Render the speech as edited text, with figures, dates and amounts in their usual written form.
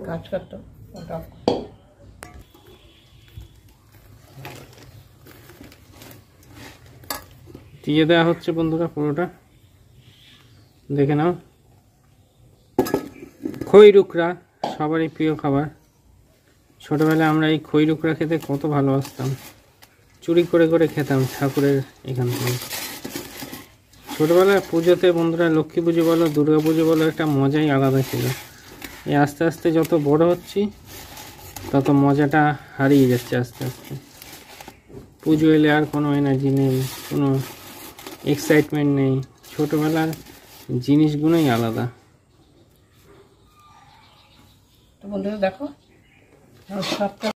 কাজ করতো দিয়ে দেওয়া হচ্ছে বন্ধুরা পুরোটা দেখে নাও। খই রুকরা সবারই প্রিয় খাবার। ছোটবেলায় আমরা এই খই রুকরা খেতে কত ভালোবাসতাম, চুরি করে করে খেতাম ঠাকুরের এখান থেকে। ছোটবেলায় পুজোতে বন্ধুরা, লক্ষ্মী পুজো বলো দুর্গা পুজো বলো, একটা মজাই আলাদা ছিল। এই আস্তে আস্তে যত বড় হচ্ছি তত মজাটা হারিয়ে যাচ্ছে আস্তে আস্তে। পুজো এলে আর কোনো এনার্জি নেই, কোনো এক্সাইটমেন্ট নেই। ছোটবেলার জিনিসগুলোই আলাদা। তো বন্ধুরা দেখো সবটা